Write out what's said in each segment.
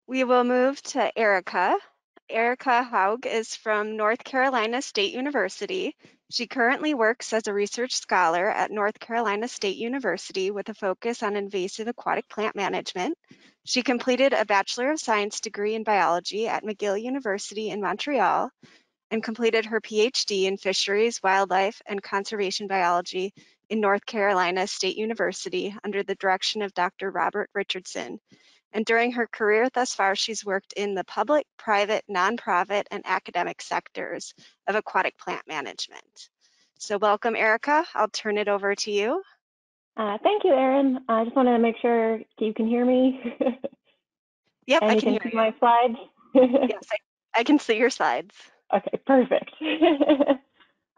We will move to Erika. Erika Haug is from North Carolina State University. She currently works as a research scholar at North Carolina State University with a focus on invasive aquatic plant management. She completed a Bachelor of Science degree in biology at McGill University in Montreal and completed her PhD in fisheries, wildlife, and conservation biology in North Carolina State University under the direction of Dr. Robert Richardson. And during her career thus far, she's worked in the public, private, nonprofit, and academic sectors of aquatic plant management. So welcome, Erika. I'll turn it over to you. Thank you, Erin. I just want to make sure you can hear me Yep, and I you can can hear see you. my slides. Yes, I can see your slides. Okay, perfect.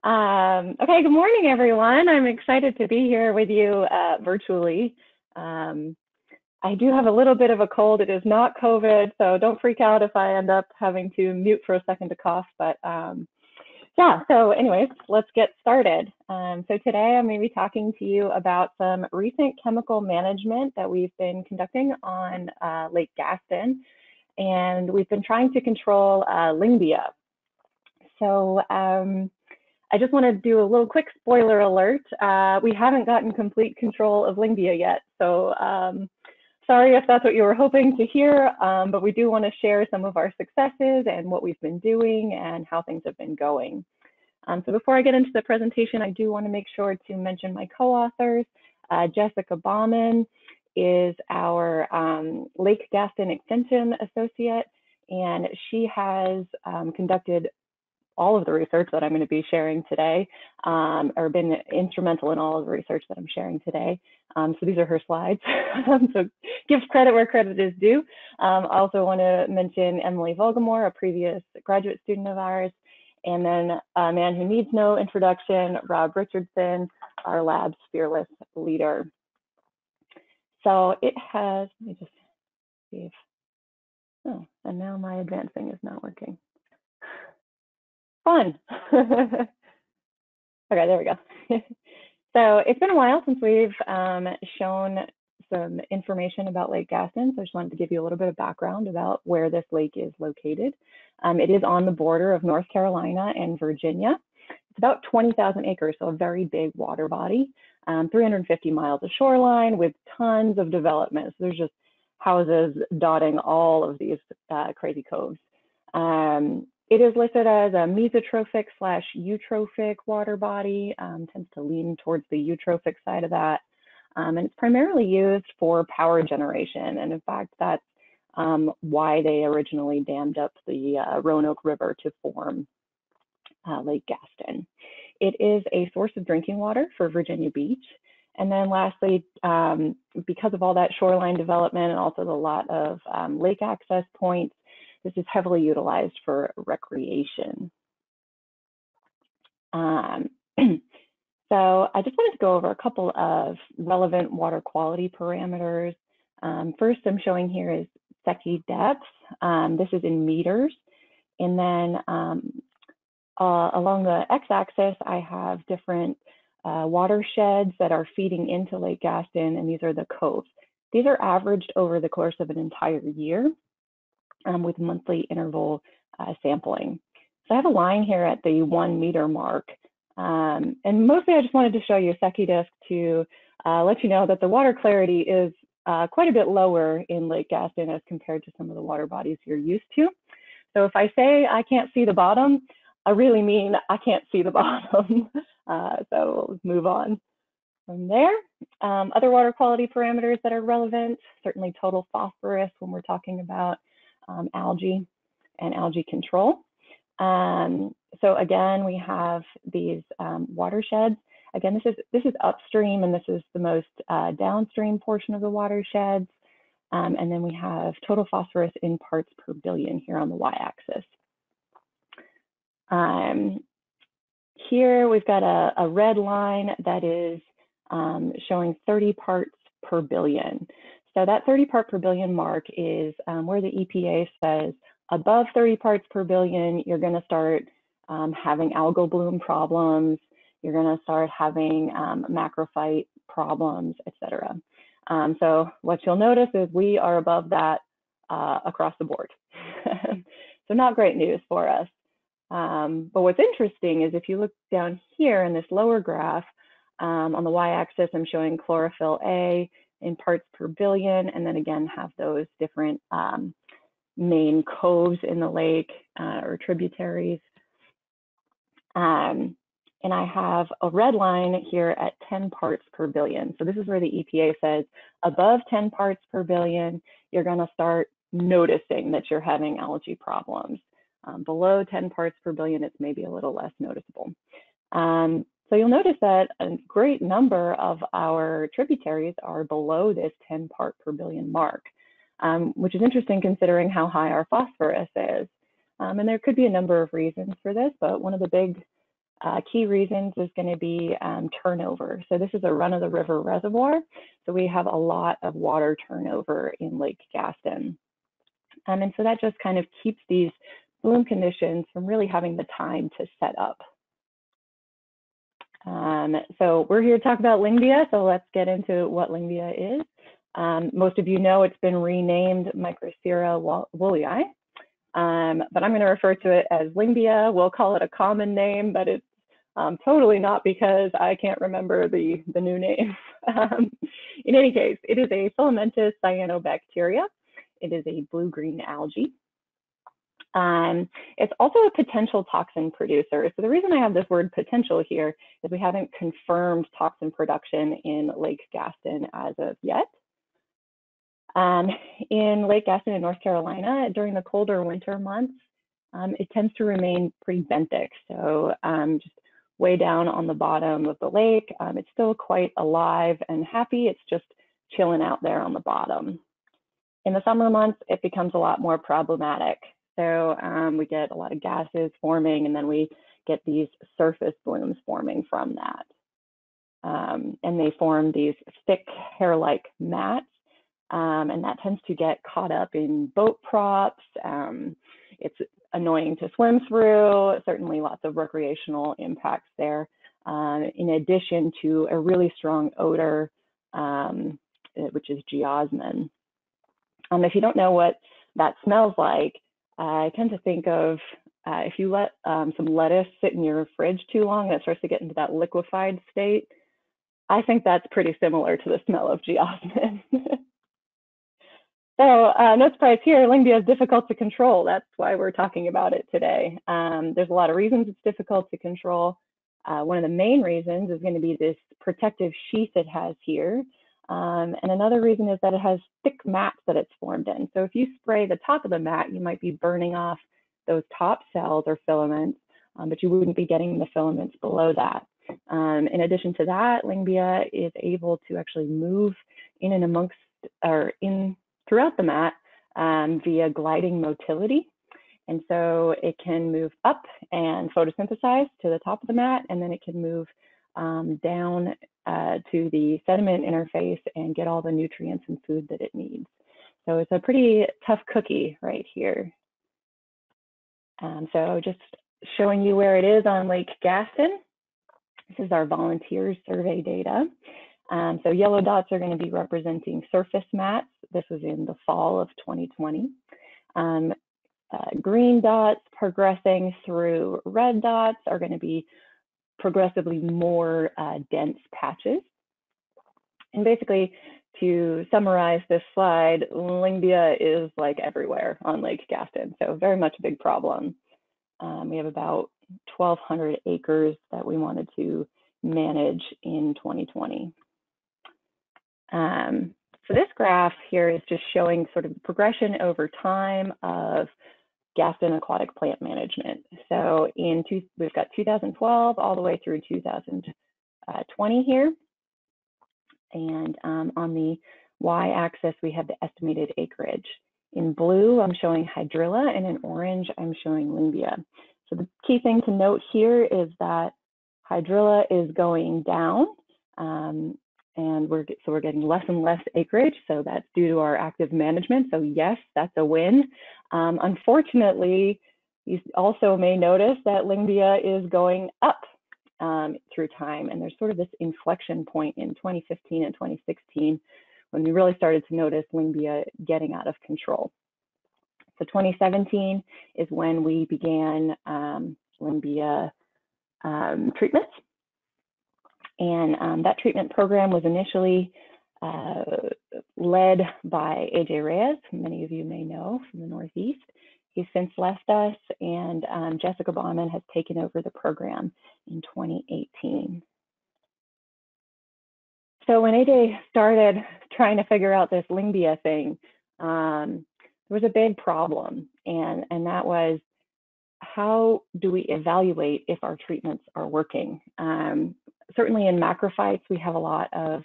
Okay, good morning, everyone. I'm excited to be here with you virtually. I do have a little bit of a cold. It is not COVID, so don't freak out if I end up having to mute for a second to cough. But yeah, so anyways, let's get started. So today I'm going to be talking to you about some recent chemical management that we've been conducting on Lake Gaston, and we've been trying to control Lyngbia. So I just want to do a little quick spoiler alert. We haven't gotten complete control of Lyngbia yet, so sorry if that's what you were hoping to hear, but we do want to share some of our successes and what we've been doing and how things have been going. So before I get into the presentation, I do want to make sure to mention my co-authors. Jessica Bauman is our Lake Gaston Extension Associate, and she has conducted all of the research that I'm going to be sharing today, or been instrumental in all of the research that I'm sharing today. So these are her slides. So give credit where credit is due. I also want to mention Emily Volgamore, a previous graduate student of ours, and then a man who needs no introduction, Rob Richardson, our lab's fearless leader. So it has, let me just see if, oh, and now my advancing is not working. Fun. Okay, there we go. So it's been a while since we've shown some information about Lake Gaston, so I just wanted to give you a little bit of background about where this lake is located. It is on the border of North Carolina and Virginia. It's about 20,000 acres, so a very big water body, 350 miles of shoreline with tons of development. So there's just houses dotting all of these crazy coves. It is listed as a mesotrophic / eutrophic water body, tends to lean towards the eutrophic side of that. And it's primarily used for power generation. And in fact, that's why they originally dammed up the Roanoke River to form Lake Gaston. It is a source of drinking water for Virginia Beach. And then lastly, because of all that shoreline development and also the lot of lake access points, this is heavily utilized for recreation. So I just wanted to go over a couple of relevant water quality parameters. First, I'm showing here is Secchi depth. This is in meters. And then along the x-axis, I have different watersheds that are feeding into Lake Gaston, and these are the coves. These are averaged over the course of an entire year with monthly interval sampling. So I have a line here at the 1 meter mark. And mostly I just wanted to show you Secchi disk to let you know that the water clarity is quite a bit lower in Lake Gaston as compared to some of the water bodies you're used to. So if I say I can't see the bottom, I really mean I can't see the bottom. So we'll move on from there. Other water quality parameters that are relevant, certainly total phosphorus when we're talking about algae and algae control. So again, we have these watersheds. Again, this is upstream, and this is the most downstream portion of the watersheds. And then we have total phosphorus in parts per billion here on the y-axis. Here we've got a red line that is showing 30 parts per billion. So that 30 part per billion mark is where the EPA says above 30 parts per billion, you're going to start having algal bloom problems. You're going to start having macrophyte problems, etc. So what you'll notice is we are above that across the board. So not great news for us. But what's interesting is if you look down here in this lower graph, on the y-axis, I'm showing chlorophyll A in parts per billion, and then again have those different main coves in the lake or tributaries. And I have a red line here at 10 parts per billion. So this is where the EPA says above 10 parts per billion, you're going to start noticing that you're having algae problems. Below 10 parts per billion, it's maybe a little less noticeable. So you'll notice that a great number of our tributaries are below this 10 part per billion mark, which is interesting considering how high our phosphorus is. And there could be a number of reasons for this, but one of the big key reasons is going to be turnover. So this is a run-of-the-river reservoir, so we have a lot of water turnover in Lake Gaston. And so that just kind of keeps these bloom conditions from really having the time to set up. So we're here to talk about Lyngbya, so let's get into what Lyngbya is. Most of you know it's been renamed Microcera woolii, but I'm going to refer to it as Lyngbya. We'll call it a common name, but it's totally not because I can't remember the new name. In any case, it is a filamentous cyanobacteria. It is a blue-green algae. It's also a potential toxin producer. So the reason I have this word potential here is we haven't confirmed toxin production in Lake Gaston as of yet. In Lake Gaston in North Carolina, during the colder winter months, it tends to remain pretty benthic. So just way down on the bottom of the lake, it's still quite alive and happy. It's just chilling out there on the bottom. In the summer months, it becomes a lot more problematic. So we get a lot of gases forming, and then we get these surface blooms forming from that. And they form these thick hair-like mats, and that tends to get caught up in boat props. It's annoying to swim through, certainly lots of recreational impacts there, in addition to a really strong odor, which is geosmin. If you don't know what that smells like, I tend to think of if you let some lettuce sit in your fridge too long, it starts to get into that liquefied state. I think that's pretty similar to the smell of geosmin. So no surprise here, Lyngbya is difficult to control. That's why we're talking about it today. There's a lot of reasons it's difficult to control. One of the main reasons is going to be this protective sheath it has here. And another reason is that it has thick mats that it's formed in. So if you spray the top of the mat, you might be burning off those top cells or filaments, but you wouldn't be getting the filaments below that. In addition to that, Lyngbya is able to actually move in and amongst or in throughout the mat via gliding motility. And so it can move up and photosynthesize to the top of the mat, and then it can move down to the sediment interface and get all the nutrients and food that it needs. So it's a pretty tough cookie right here. So just showing you where it is on Lake Gaston. This is our volunteers survey data. So yellow dots are going to be representing surface mats. This was in the fall of 2020. Green dots progressing through red dots are going to be progressively more dense patches. And basically, to summarize this slide, Lyngbya is like everywhere on Lake Gaston, so very much a big problem. We have about 1,200 acres that we wanted to manage in 2020. So this graph here is just showing sort of progression over time of Gaston aquatic plant management. So we've got 2012 all the way through 2020 here. And on the y-axis, we have the estimated acreage. In blue, I'm showing hydrilla, and in orange, I'm showing Lyngbya. So the key thing to note here is that hydrilla is going down, and we're getting less and less acreage. So that's due to our active management. So yes, that's a win. Unfortunately, you also may notice that Lyngbya is going up through time. And there's sort of this inflection point in 2015 and 2016 when we really started to notice Lyngbya getting out of control. So 2017 is when we began Limbia treatments. And that treatment program was initially led by AJ Reyes, who many of you may know from the Northeast. He's since left us, and Jessica Bauman has taken over the program in 2018. So when AJ started trying to figure out this Limbia thing, there was a big problem, and that was, how do we evaluate if our treatments are working? Certainly in macrophytes, we have a lot of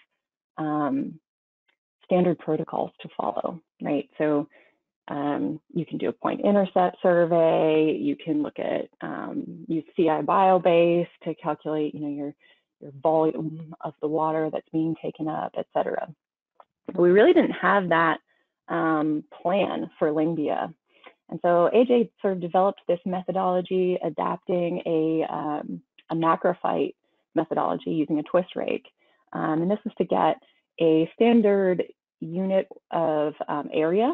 standard protocols to follow, right? So you can do a point intercept survey, you can look at, use CI biobase to calculate, your volume of the water that's being taken up, et cetera. But we really didn't have that plan for Limbia. And so AJ sort of developed this methodology, adapting a macrophyte methodology using a twist rake. And this was to get a standard unit of area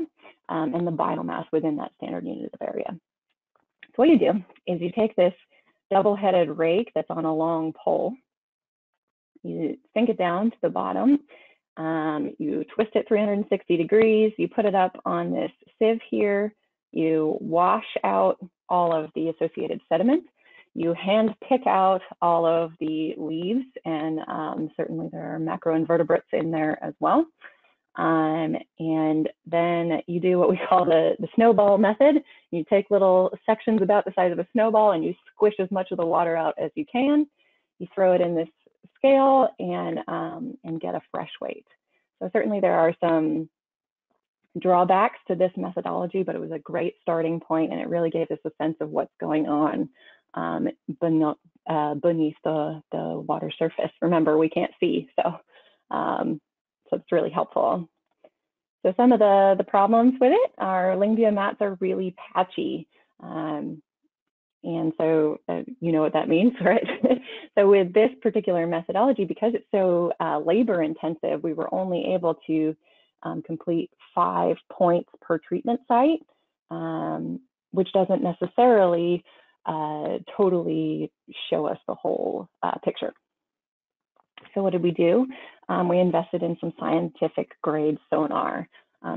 and the biomass within that standard unit of area. So what you do is you take this double-headed rake that's on a long pole, you sink it down to the bottom, you twist it 360 degrees, you put it up on this sieve here, you wash out all of the associated sediment, you hand pick out all of the leaves, and certainly there are macroinvertebrates in there as well. And then you do what we call the snowball method. You take little sections about the size of a snowball and you squish as much of the water out as you can. You throw it in this scale and get a fresh weight. So certainly there are some drawbacks to this methodology, but it was a great starting point, and it really gave us a sense of what's going on beneath the water surface. Remember, we can't see, so it's really helpful. So some of the problems with it are Limbia mats are really patchy. And so you know what that means, right? So with this particular methodology, because it's so labor intensive, we were only able to complete 5 points per treatment site, which doesn't necessarily totally show us the whole picture. So what did we do? We invested in some scientific grade sonar.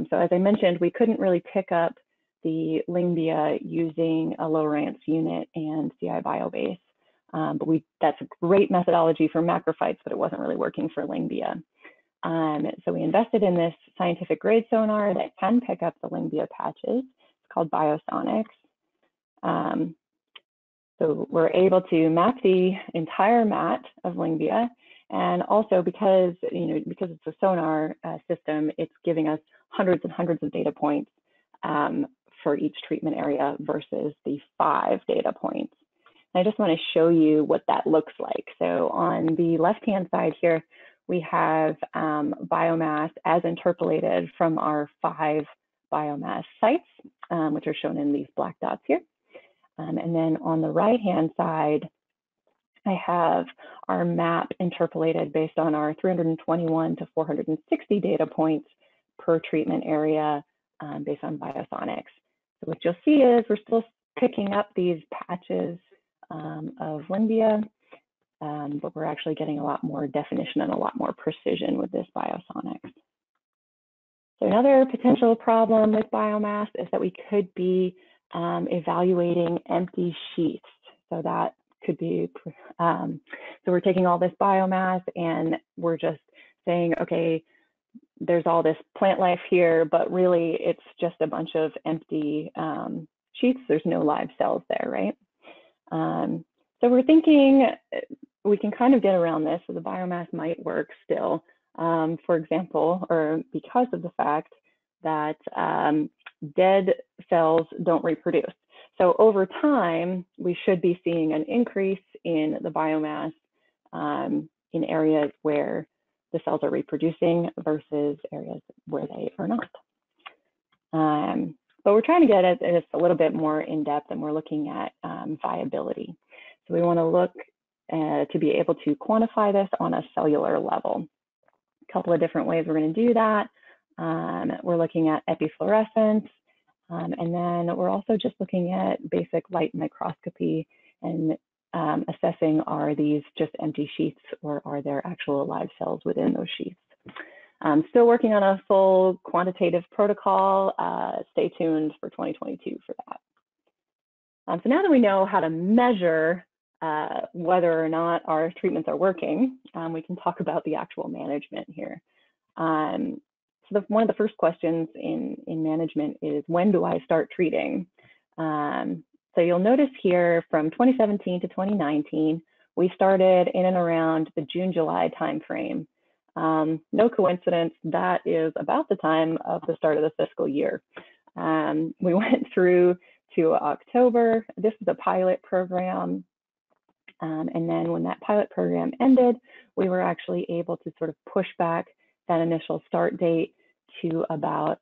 So as I mentioned, we couldn't really pick up the Limbia using a Lowrance unit and CI biobase. But that's a great methodology for macrophytes, but it wasn't really working for Limbia. So we invested in this scientific grade sonar that can pick up the Limbia patches. It's called Biosonics. So we're able to map the entire mat of Limbia, and also because it's a sonar system, it's giving us hundreds and hundreds of data points for each treatment area versus the 5 data points. And I just want to show you what that looks like. So on the left-hand side here, we have biomass as interpolated from our 5 biomass sites, which are shown in these black dots here. And then on the right-hand side, I have our map interpolated based on our 321 to 460 data points per treatment area based on Biosonics. So what you'll see is we're still picking up these patches of Limbia, but we're actually getting a lot more definition and a lot more precision with this Biosonics. So another potential problem with biomass is that we could be evaluating empty sheaths. So that could be, so we're taking all this biomass and we're just saying, okay, there's all this plant life here, but really it's just a bunch of empty sheaths. There's no live cells there, right? So we're thinking we can kind of get around this, so the biomass might work still, for example, or because of the fact that dead cells don't reproduce. So over time, we should be seeing an increase in the biomass in areas where the cells are reproducing versus areas where they are not. But we're trying to get at this a little bit more in depth, and we're looking at viability. So we want to look to be able to quantify this on a cellular level. A couple of different ways we're going to do that. We're looking at epifluorescence, And then we're also just looking at basic light microscopy and assessing, are these just empty sheaths or are there actual live cells within those sheaths? Still working on a full quantitative protocol. Stay tuned for 2022 for that. So now that we know how to measure whether or not our treatments are working, we can talk about the actual management here. So one of the first questions in management is, when do I start treating? So you'll notice here from 2017 to 2019, we started in and around the June-July timeframe. No coincidence, that is about the time of the start of the fiscal year. We went through to October. This was a pilot program. And then when that pilot program ended, we were actually able to sort of push back that initial start date to about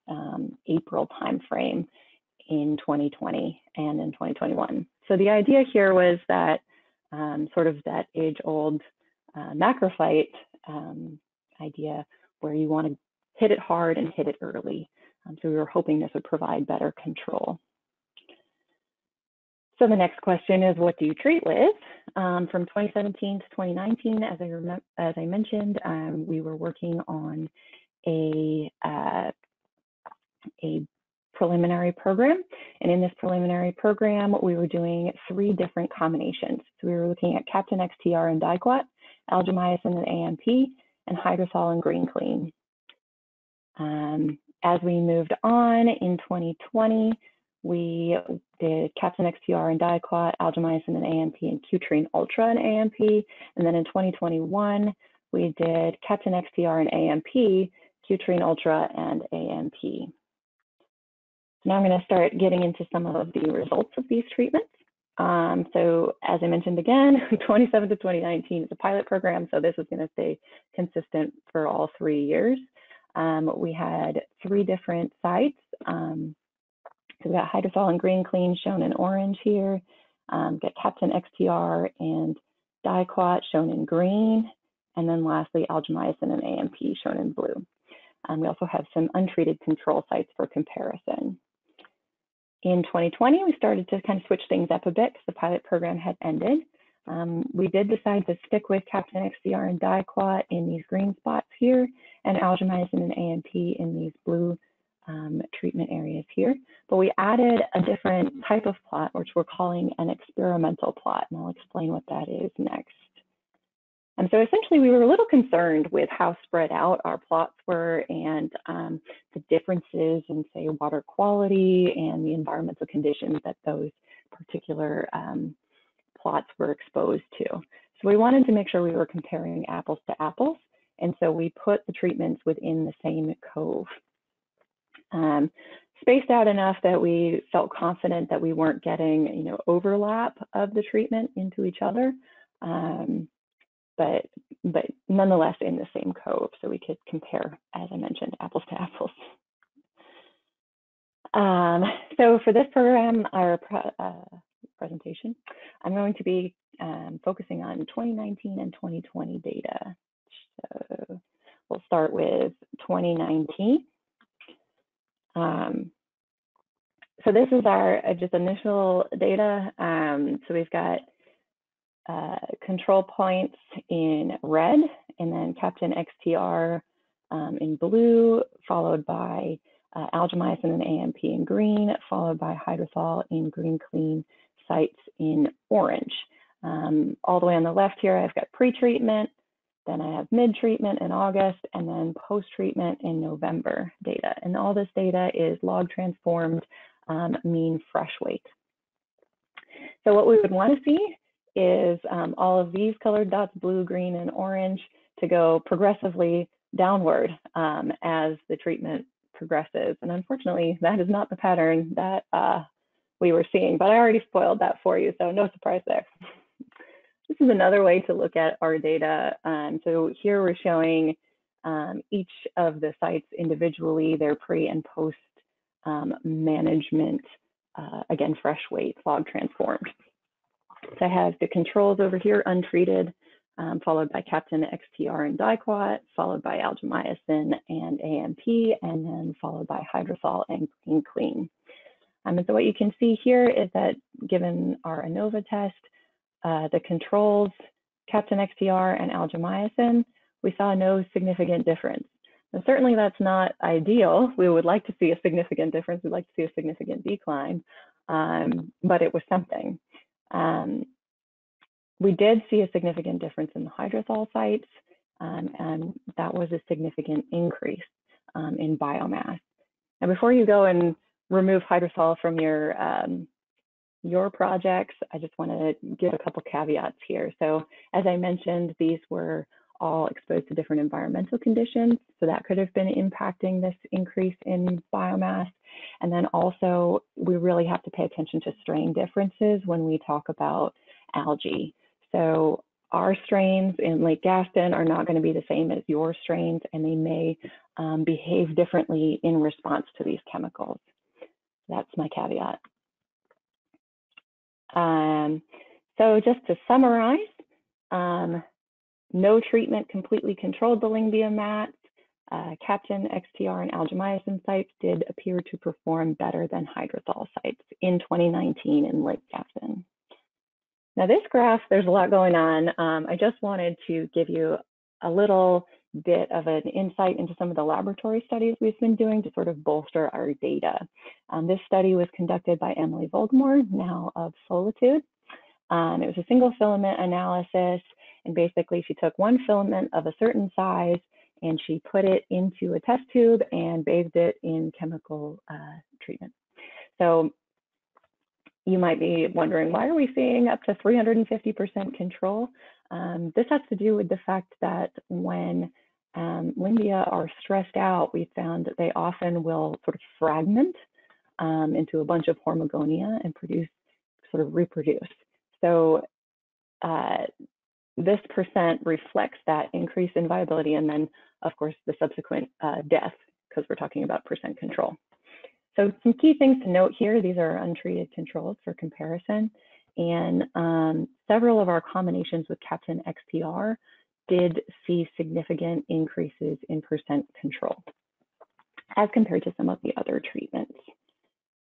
April timeframe in 2020 and in 2021. So the idea here was that sort of that age-old macrophyte idea where you want to hit it hard and hit it early. So we were hoping this would provide better control. So the next question is, what do you treat with? From 2017 to 2019, as I mentioned, we were working on a preliminary program. And in this preliminary program, we were doing 3 different combinations. So we were looking at Captain XTR and Diquat, algamycin and AMP, and hydrosol and green clean. As we moved on in 2020, we did Captain XTR and Diquat, algamycin and AMP, and Cutrine Ultra and AMP. And then in 2021, we did Captain XTR and AMP, Cutrine Ultra, and AMP. So now I'm going to start getting into some of the results of these treatments. So as I mentioned again, 27 to 2019 is a pilot program, so this is going to stay consistent for all 3 years. We had 3 different sites. So we got hydrosol and green clean shown in orange here. Got Captain XTR and Diquat shown in green. And then lastly, algamycin and AMP shown in blue. We also have some untreated control sites for comparison. In 2020, we started to kind of switch things up a bit because the pilot program had ended. We did decide to stick with Captain XTR and Diquat in these green spots here, and algamycin and AMP in these blue treatment areas here. But we added a different type of plot, which we're calling an experimental plot, and I'll explain what that is next. And so essentially, we were a little concerned with how spread out our plots were and the differences in, say, water quality and the environmental conditions that those particular plots were exposed to. So we wanted to make sure we were comparing apples to apples, and so we put the treatments within the same cove. Spaced out enough that we felt confident that we weren't getting, overlap of the treatment into each other. But nonetheless in the same cove, so we could compare, as I mentioned, apples to apples. So for this program, our presentation, I'm going to be focusing on 2019 and 2020 data. So we'll start with 2019. So this is our just initial data. So we've got control points in red, and then Captain XTR in blue, followed by algamycin and AMP in green, followed by hydrosol in green clean sites in orange. All the way on the left here, I've got pre-treatment, then I have mid-treatment in August, and then post-treatment in November data. And all this data is log transformed mean fresh weight. So what we would want to see is all of these colored dots, blue, green, and orange, to go progressively downward as the treatment progresses. And unfortunately, that is not the pattern that we were seeing, but I already spoiled that for you, so no surprise there. This is another way to look at our data. So here we're showing each of the sites individually, their pre and post management, again, fresh weight, log transformed. So I have the controls over here, untreated, followed by Captain XTR and Diquat, followed by algamycin and AMP, and then followed by hydrosol and green clean. And so what you can see here is that given our ANOVA test, the controls, Captain XTR and algamycin, we saw no significant difference. And certainly that's not ideal. We would like to see a significant difference. We'd like to see a significant decline, but it was something. We did see a significant difference in the hydrosol sites, and that was a significant increase in biomass. Now, before you go and remove hydrosol from your projects, I just want to give a couple caveats here. So as I mentioned, these were all exposed to different environmental conditions, so that could have been impacting this increase in biomass. And then also, we really have to pay attention to strain differences when we talk about algae. So our strains in Lake Gaston are not going to be the same as your strains, and they may behave differently in response to these chemicals. That's my caveat. So just to summarize, no treatment completely controlled the Lyngbia mats. Captain, XTR, and algamycin sites did appear to perform better than hydrosol sites in 2019 in Lake Gaston. Now this graph, there's a lot going on. I just wanted to give you a little bit of an insight into some of the laboratory studies we've been doing to sort of bolster our data. This study was conducted by Emily Volgmore, now of Solitude. It was a single filament analysis, and basically she took one filament of a certain size and she put it into a test tube and bathed it in chemical treatment. So you might be wondering, why are we seeing up to 350% control? This has to do with the fact that when Lyngbia are stressed out, we found that they often will sort of fragment into a bunch of hormogonia and reproduce. So this percent reflects that increase in viability, and then of course the subsequent death, because we're talking about percent control. So some key things to note here, these are untreated controls for comparison, and several of our combinations with Captain XTR did see significant increases in percent control as compared to some of the other treatments.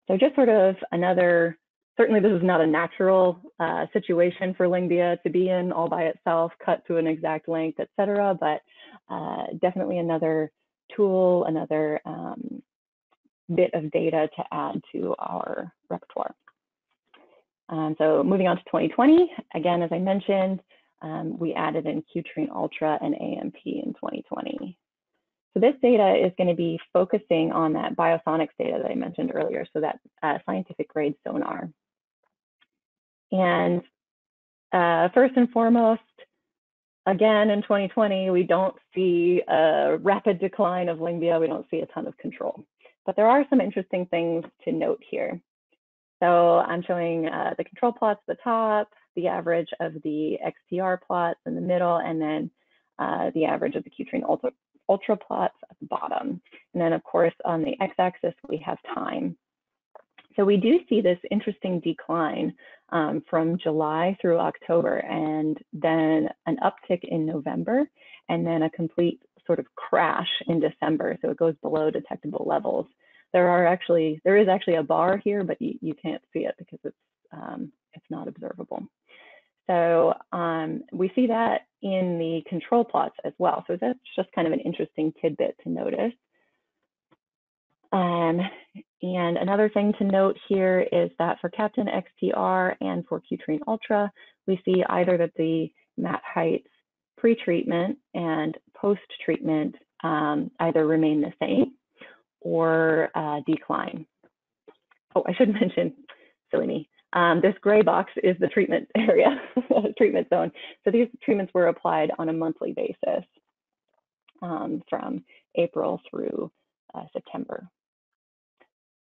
So just sort of another, certainly this is not a natural situation for Lyngbia to be in all by itself, cut to an exact length, et cetera, but definitely another tool, another bit of data to add to our repertoire. So moving on to 2020, again, as I mentioned, we added in Q-Trine Ultra and AMP in 2020. So this data is going to be focusing on that biosonics data that I mentioned earlier, so that scientific grade sonar. And first and foremost, again, in 2020, we don't see a rapid decline of Lyngbia. We don't see a ton of control. But there are some interesting things to note here. So I'm showing the control plots at the top, the average of the XTR plots in the middle, and then the average of the Q-Trine Ultra plots at the bottom. And then, of course, on the x-axis, we have time. So we do see this interesting decline from July through October, and then an uptick in November, and then a complete sort of crash in December. So it goes below detectable levels. There is actually a bar here, but you can't see it because it's not observable. So we see that in the control plots as well. So that's just kind of an interesting tidbit to notice. And another thing to note here is that for Captain XTR and for Q-Trine Ultra, we see either that the mat heights pre-treatment and post-treatment either remain the same or decline. Oh, I should mention, silly me, this gray box is the treatment area, treatment zone. So these treatments were applied on a monthly basis from April through September.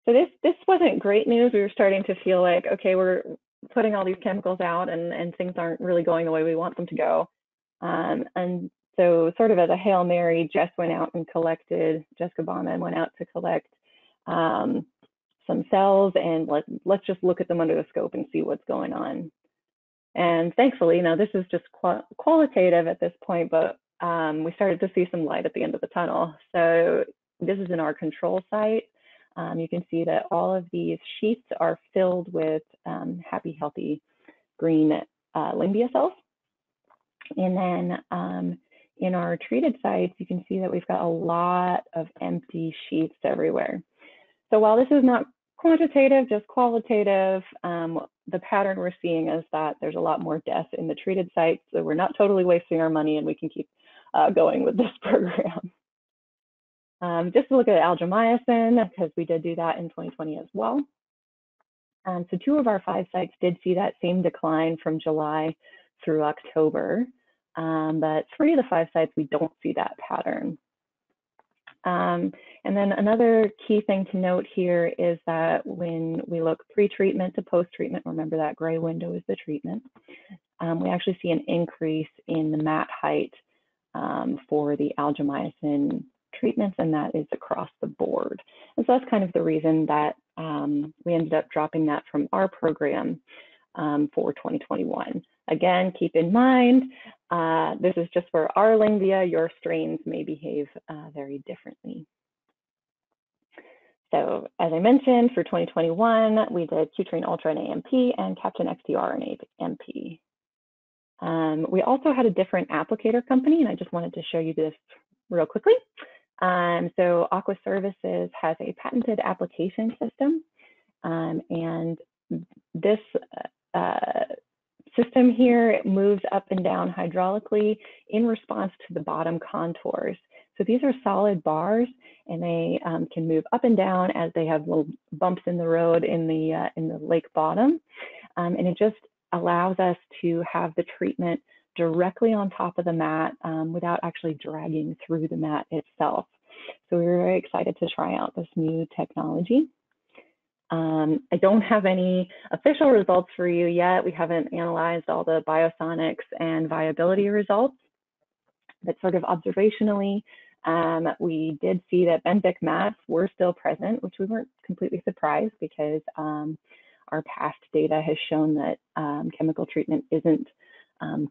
So this wasn't great news. We were starting to feel like, okay, we're putting all these chemicals out and things aren't really going the way we want them to go. And so sort of as a Hail Mary, Jessica Baumann went out to collect some cells, and let's just look at them under the scope and see what's going on. And thankfully, now this is just qualitative at this point, but we started to see some light at the end of the tunnel. So this is in our control site. You can see that all of these sheets are filled with happy, healthy green Limbia cells. And then in our treated sites, you can see that we've got a lot of empty sheets everywhere. So while this is not quantitative, just qualitative, the pattern we're seeing is that there's a lot more death in the treated sites, so we're not totally wasting our money and we can keep going with this program. Just to look at algamycin, because we did do that in 2020 as well. So 2 of our 5 sites did see that same decline from July through October, but 3 of the 5 sites, we don't see that pattern. And then another key thing to note here is that when we look pre-treatment to post-treatment, remember that gray window is the treatment, we actually see an increase in the mat height for the algamycin treatments, and that is across the board. And so that's kind of the reason that we ended up dropping that from our program for 2021. Again, keep in mind, this is just for our Lingbia. Your strains may behave very differently. So as I mentioned, for 2021, we did Qtrain Ultra and AMP and Captain XTR and AMP. We also had a different applicator company, and I just wanted to show you this real quickly. So Aqua Services has a patented application system, and this system here, it moves up and down hydraulically in response to the bottom contours. So these are solid bars, and they can move up and down as they have little bumps in the road in the lake bottom, and it just allows us to have the treatment directly on top of the mat without actually dragging through the mat itself. So we were very excited to try out this new technology. I don't have any official results for you yet. We haven't analyzed all the biosonics and viability results, but sort of observationally, we did see that benthic mats were still present, which we weren't completely surprised because our past data has shown that chemical treatment isn't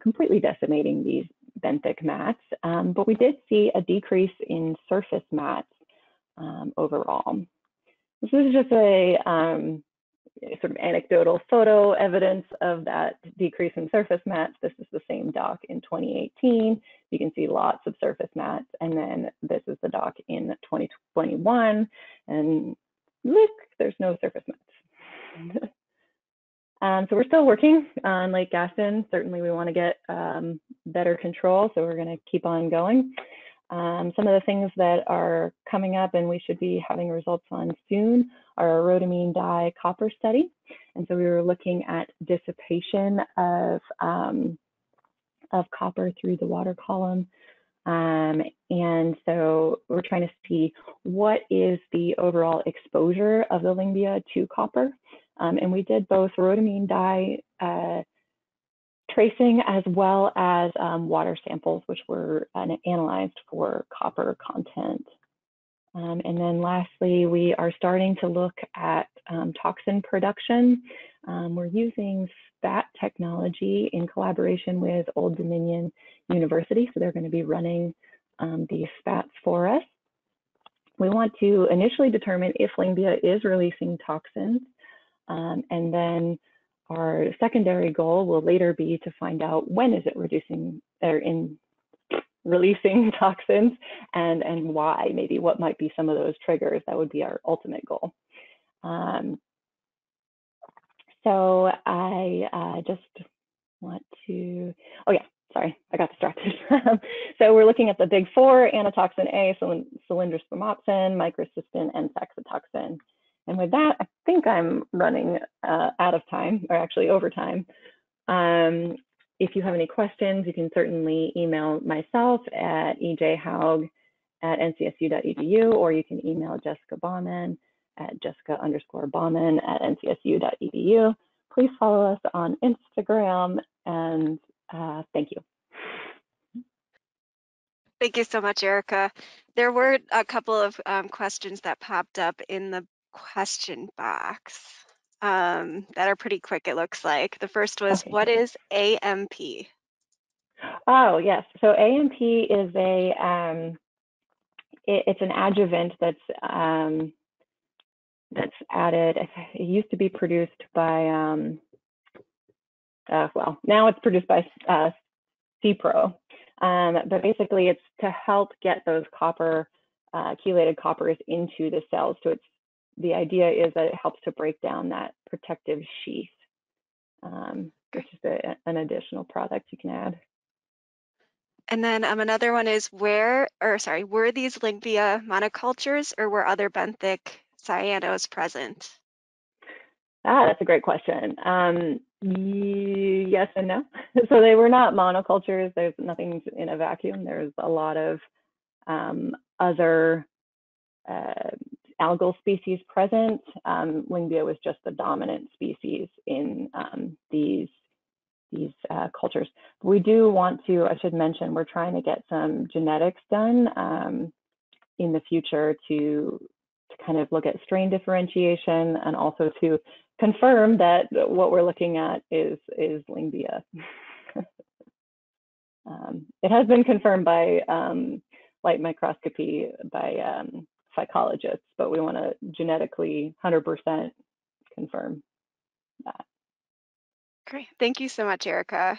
completely decimating these benthic mats, but we did see a decrease in surface mats overall. This is just a sort of anecdotal photo evidence of that decrease in surface mats. This is the same dock in 2018. You can see lots of surface mats, and then this is the dock in 2021, and look, there's no surface mats. So we're still working on Lake Gaston. Certainly we want to get better control, so we're going to keep on going. Some of the things that are coming up and we should be having results on soon are a rhodamine dye copper study. And so we were looking at dissipation of copper through the water column. And so we're trying to see what is the overall exposure of the Lingbia to copper. And we did both rhodamine dye tracing as well as water samples, which were analyzed for copper content. And then lastly, we are starting to look at toxin production. We're using SPAT technology in collaboration with Old Dominion University. So they're going to be running these SPATs for us. We want to initially determine if Lingbia is releasing toxins, and then our secondary goal will later be to find out when is it reducing or releasing toxins, and why, maybe what might be some of those triggers. That would be our ultimate goal. So I just want to, oh yeah, sorry, I got distracted. So we're looking at the big four: anatoxin A, cylindrospermopsin, microcystin, and saxitoxin. And with that, I think I'm running out of time, or actually over time. If you have any questions, you can certainly email myself at ejhaug@ncsu.edu, or you can email Jessica Bauman at jessica_bauman@ncsu.edu. Please follow us on Instagram, and thank you. Thank you so much, Erica. There were a couple of questions that popped up in the question box that are pretty quick, it looks like. The first was, Okay. what is AMP? Oh, yes. So AMP is it's an adjuvant that's that's added. It used to be produced by, well, now it's produced by CPRO. But basically, it's to help get those chelated coppers into the cells. So the idea is that it helps to break down that protective sheath, Okay. which is an additional product you can add. And then another one is were these Lingvia monocultures or were other benthic cyanos present? That's a great question. Yes and no. So they were not monocultures. There's nothing in a vacuum. There's a lot of other uh, algal species present. Lingvia was just the dominant species in these cultures. We do want to, I should mention, we're trying to get some genetics done in the future to kind of look at strain differentiation and also to confirm that what we're looking at is Lingvia. It has been confirmed by light microscopy by psychologists, but we want to genetically 100% confirm that. Great. Thank you so much, Erica.